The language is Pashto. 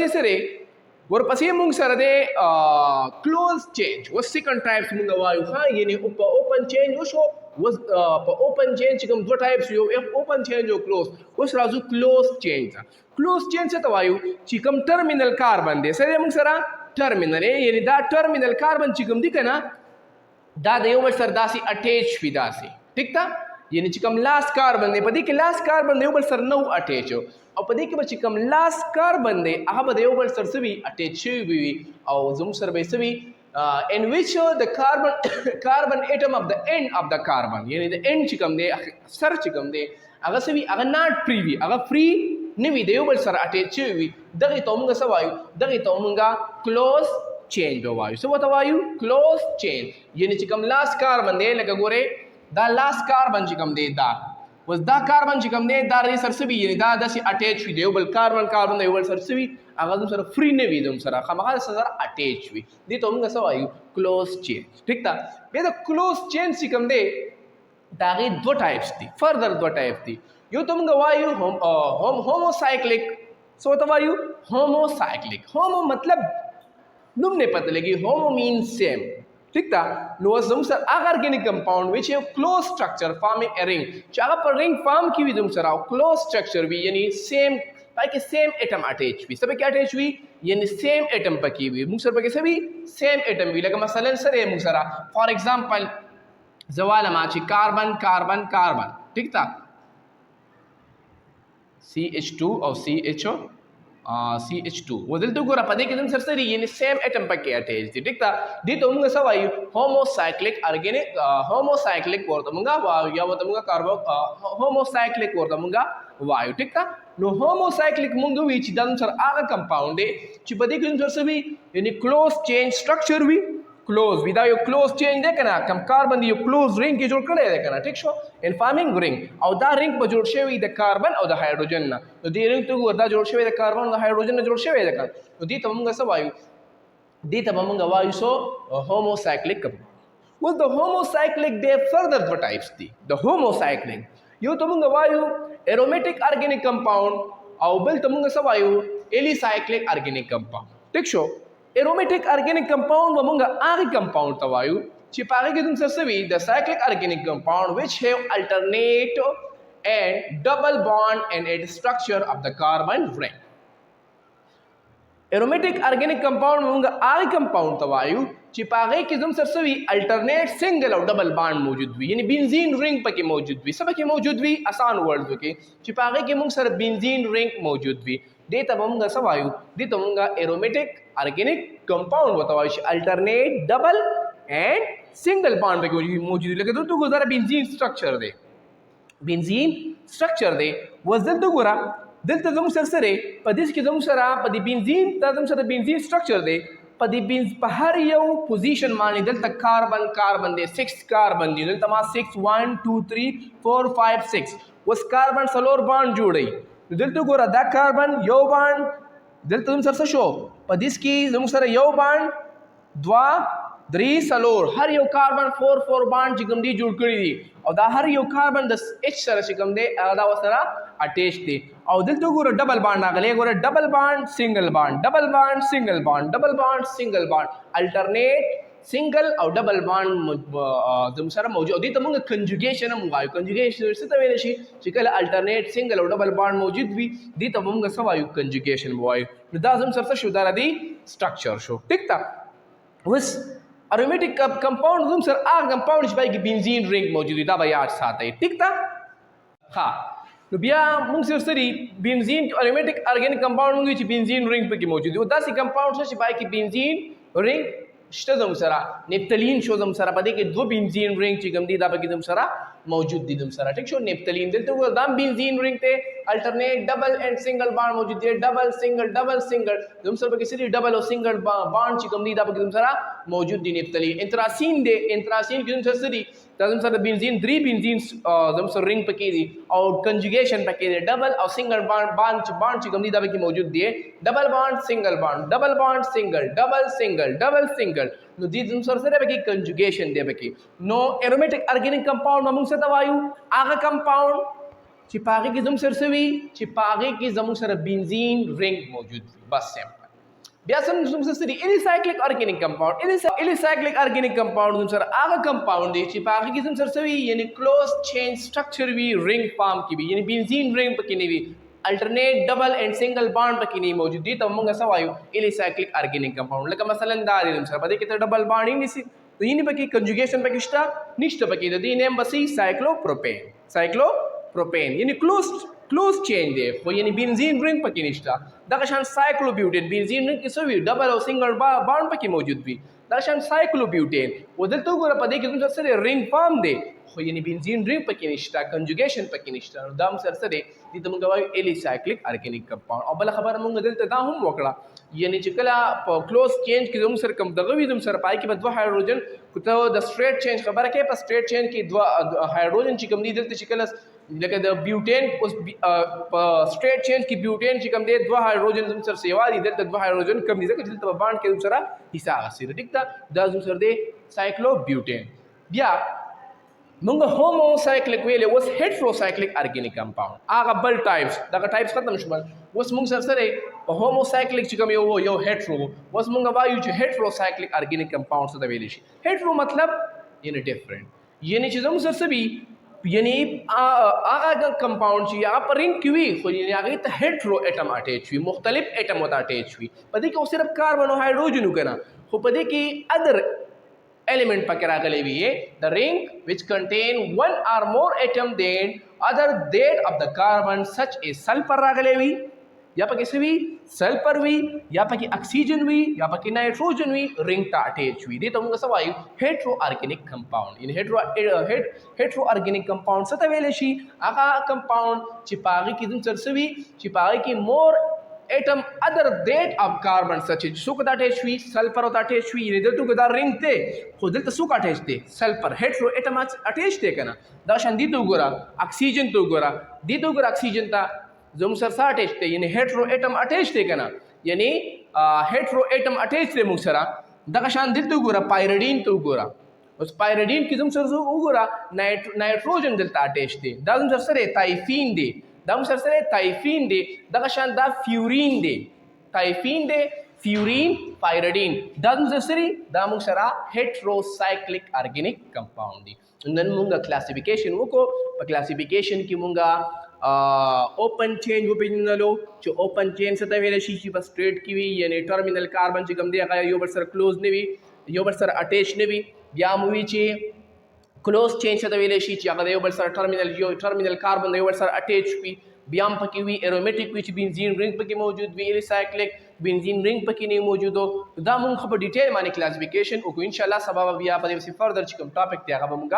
ورپسې سره ورپسې موږ سره د کلوز چینج و سیکنډ ټایپس موږ وایو ها یعنی په اوپن چینج وشو په اوپن چینج کوم دوه ټایپس یو اوپن چینج او کلوز اوس راځو کلوز چینج کلوز چینج څه ته وایو چې کوم ټرمینل کاربن دی سره موږ سره ټرمینل یعنی دا ټرمینل کاربن چې کوم دی کنه دا د یو بل سره داسې اٹیچ وي داسې ٹھیک تا یعنی چې کوم لاس کاربن دی په دې کې لاس کاربن د یو بل سره نو اٹیچ او په دې کې به چې کوم لاس کاربن دی هغه به د یو بل سره سوي اٹیچ شوی وي او زموږ سره به سوي in which the carbon atom of the end of the carbon یعنی د end چې کوم دی سر چې کوم دی هغه سوي هغه not free وي هغه free نه وي د یو بل سره اٹیچ شوی وي دغه ته موږ څه وایو دغه ته موږ کلوز چینج وایو څه ورته وایو کلوز چینج یعنی چې کوم لاس کاربن دی لکه ګوره دا لاس کاربن چې کوم دی دا وس دا کاربن چې کوم دی دا ری سره سوي یعنی دا داسې اٹیچ وي د یو بل کاربن د یو بل سره سوي هغه زموږ سره فری نه وي زموږ سره خامخا سره اٹیچ وي دې ته موږ څه وایو کلوز چینج ٹھیک تا بیا د کلوز چینج چې کوم دی دا غي دوه ټایپس دي فردر دوه ټایپ دي یو ته موږ وایو هوموسایکلیک څه ته وایو هوموسایکلیک هومو مطلب نوم نه پته لګي هومو مین سیم ٹھیک تا نو زموږ سره هغه ارګینیک کمپاوند which have close structure forming a ring چې هغه پر رنګ فارم کی وي زموږ سره close structure وي یعنی سیم پکې سیم اټم اٹیچ وي سبا کې اٹیچ وي یعنی سیم اټم پکې وي موږ سره پکې سوي سیم اټم وي لکه مثلا سره موږ سره فار ایگزامپل زواله ما چې کاربن کاربن کاربن ٹھیک تا CH2 او CHO CH2 ودلته ګوره په دې کې زموږ سره یعنی سیم اټم پکې اٹیچ دي ټیک تا دې ته موږ څه وایو هوموسایکلیک ارګینیک هوموسایکلیک ورته موږ وایو یا ورته موږ کاربو هوموسایکلیک ورته موږ وایو ټیک تا نو هوموسایکلیک موږ وی چې د سره هغه کمپاوند دی چې په دې کې زموږ سره وي یعنی کلوز چینج سټرکچر وي کلوز وی دا یو کلوز چینج دی کنه کم کاربن یو کلوز رینګ کې جوړ کړی دی کنه ټیک شو ان فارمینګ رینګ او دا رینګ په جوړ شوی د کاربن او د هایدروجن نه نو دې رینګ ته وردا جوړ شوی د کاربن او د هایدروجن نه جوړ شوی دی کنه نو دې ته موږ څه وایو دې ته موږ وایو سو هوموسایکلیک ول د هوموسایکلیک دی فردر دوه ټایپس دي د هوموسایکلیک یو ته موږ وایو ارومیټک ارګینیک کمپاوند او بل ته موږ څه وایو ایلیسایکلیک ارګینیک کمپاوند ټیک شو aromatic organic compound و مونږه هغه compound ته وایو چې په هغه کې کوم څه وي د cyclic organic compound which have alternate and double bond and a structure of the carbon ring aromatic organic compound مونږه هغه compound ته وایو چې په هغه کې کوم څه وي alternate single او double bond موجود وي یعنی بنزین رنګ پکې موجود وي سبا کې موجود وي آسان ورډز کې چې په هغه کې موږ سره بنزین رنګ موجود وي دې ته موږ څه وایو دې ته موږ aromatic organic compound وته وایي چې alternate double and single bond پکې موجود دي لکه دلته ګوره بنزین سټرکچر دی بنزین سټرکچر دی وزدلته ګوره دلته زموږ سره په دې کې زموږ سره په دې بنزین ته زموږ سره بنزین سټرکچر دی په دې بنز په هر یو پوزیشن باندې دلته کاربن دی 6 کاربن دي دلته ما 6 1 2 3 4 5 6 وس کاربن سلور بانډ جوړي دلته ګوره دا کاربن یو بانډ دلته زموږ سره شو په دې کې زموږ سره یو بانډ دوا درې سلور هر یو کاربن 4 4 بانډ چې کوم دی جوړ کړی دي او دا هر یو کاربن د H سره چې کوم دی دا وسره اٹیچ دي او دلته ګوره ډبل بانډ راغلی ګوره ډبل بانډ سنگل بانډ ډبل بانډ سنگل بانډ ډبل بانډ سنگل بانډ الټرنیټ سنگل او ډبل بانډ زموږ سره موجود دي ته موږ کنجوګیشن هم وایو کنجوګیشن څه ته ویل شي چې کله الټرنیټ سنگل او ډبل بانډ موجود وي دي ته موږ څه وایو کنجوګیشن وایو نو دا زموږ سره شو دا دی سټرکچر شو ټیک تا وس aromatic compound زموږ سره هغه کمپاوند چې پای کې بنزین رنګ موجود دا به یاد ساتئ ټیک تا ها نو بیا موږ سره بنزین aromatic organic compound موږ چې بنزین رنګ پکې موجود دی او داسې کمپاوند چې پای کې بنزین رنګ شته زموږ سره نیپتلین شو زموږ سره په دې کې دوه بنزین رنګ چې کوم دي دا پکې زموږ سره موجود دي زموږ سره ټیک شو نیپتلین دلته وګورئ دا بنزین رنګ ته الټرنیټ ډبل اینڈ سنگل بانډ موجود دي ډبل سنگل زموږ سره پکې سری ډبل او سنگل بانډ چې کوم دي دا پکې زموږ سره موجود دي نیپتلین انتراسین دی انتراسین کې زموږ سره دا زموږ سره بنزین درې بنزین زموږ سره رنګ پکې دي او کنجوګیشن پکې دي ډبل او سنگل بانډ چې کوم دي دا پکې موجود دي ډبل بانډ سنگل بانډ ډبل بانډ سنگل ډبل سنگل ډبل سنگل نو دې زموږ سره پکې کنجوګیشن دی پکې نو aromatic organic compound موږ څه ته وایو هغه compound چې پاغه کې زموږ سره سوي چې پاغه کې زموږ سره بنزین رنگ موجود وي بس سمپل. بیا زموږ سره الیسایکلیک ارګینیک کمپاوند. الیسایکلیک ارګینیک کمپاوند زموږ سره هغه کمپاوند دی چې پاغه کې زموږ سره سوي یعنی کلوز چین سټرکچر وي رنگ فارم کې وي یعنی بنزین رنگ پکې نه وي الټرنیټ ډبل اینڈ سنگل بانډ پکې نه موجود دي ته موږ سوایو الیسایکلیک ارګینیک کمپاوند. لکه مثلا دا دی زموږ سره په دې کې ته ډبل بانډ یې نسی نو یې پکې کنجوګیشن پکې شته نشته پکې د دې نیم بسې سایکلوپروپین یعنی کلوز چین دی خو یعنی بنزین رنگ پکې نشته. دغه شان سایکلوبیوټین بنزین رنگ کې سوي ډبل او سنگل بانډ پکې موجود وي. دغه شان سایکلوبیوټین ودلته وګوره په دې کې زموږ سره رنگ فارم دی خو یعنی بنزین رنگ پکې نشته کنجوګیشن پکې نشته نو دا هم سره دي دې ته موږ وایو الیسایکلیک ارګینیک کمپاوند. او بل خبره موږ دلته دا هم وکړه یعنی چې کله په کلوز چینج کې زموږ سره کوم دغه وي زموږ سره پای کې به دوه هایدروجن ته د سټریټ چینج خبره کوي په سټریټ چینج کې دوه هایدروجن چې کوم دي دلته چې کله لکه د بیوټین اوس په سټریټ چینج کې بیوټین چې کوم دی دوه هایدروجن زموږ سره سیوا دي دلته دوه هایدروجن کم دي ځکه چې دلته په بانډ کې زموږ سره حصہ اخیستي ټیک ده دا زموږ سره دی سایکلوبیوټین. بیا موږ هوموسایکلیک ویلې اوس هیټروسایکلیک ارګینیک کمپاوند هغه بل ټایپس دغه ټایپس ختم شول اوس موږ سره په هوموسایکلیک چې کوم یو هیټرو اوس موږ وایو چې هیټروسایکلیک ارګینیک کمپاوند څه ته ویل شي. هیټرو مطلب یعنی ډیفرنٹ یعنی چې زموږ سره سبي یعنی هغه کمپاوند چې هغه په رنګ کې وي خو یعنی هغه ته هیټرو اټم اٹیچ وي مختلف اټم وته اٹیچ وي په دې کې صرف کاربن او هایدروجن وکنه خو په دې کې ادر element پکې راغلی وي the ring which contain one or more atom than other that of the carbon such as sulfur راغلی وي یا پکې څه وي سلفر وي یا پکې اکسیجن وي یا پکې نایټروجن وي رنګ ته اٹیچ وي دې ته موږ څه وایو هیټرو ارګینیک کمپاوند. یعنی هیټرو ارګینیک کمپاوند څه ته ویلی شي هغه کمپاوند چې په هغې کې زموږ سره څه وي چې په هغې کې مور atom other that of carbon such as څوک ته اٹیچ وي سلفر ته اٹیچ وي یعنی دلته دا رنګ دی خو دلته څوک اٹیچ دی سلفر هیټرو اټم اٹیچ دی که نه. دا شان دې ته وګوره اکسیجن ته وګوره دې ته وګوره اکسیجن ته زموږ سره څه اٹیچ دی یعنی هیټرو اټم اٹیچ دی که نه یعنی هیټرو اټم اٹیچ دی موږ سره. دغه شان دلته وګوره پایرډین ته وګوره اوس پایرډین کې زموږ سره وګوره نایټروجن دلته اٹیچ دی دا زموږ سره تایفین دی دا موږ سره تایفین دی. دغه شان دا فیورین دی تایفین دی فیورین پایرډین دا موږ سره دا موږ سره هیټروسایکلیک ارګینیک کمپاوند دی. نن موږ کلاسیفیکیشن وکړو په کلاسیفیکیشن کې موږ اوپن چین وپېژندلو چې اوپن چین څه ته ویلی شي چې په سټریټ کې وي یعنی ټرمینل کاربن چې کوم دی هغه یو بل سره کلوز نه وي یو بل سره اټیچ نه وي. بیا مو وي چې کلوز چین څه ته ویلی شي چې هغه د یو بل سره ټرمینل کاربن د یو بل سره اټیچ وي. بیا هم پکې وي ارومیټک وي چې بنزین رنګ پکې موجود وي الیسایکلیک بنزین رنګ پکې نه موجود دا موږ په ډیټیل باندې کلاسیفیکیشن وکړو. انشاءالله سبا بیا په دې فردر چې کوم ټاپک دی هغه به موږ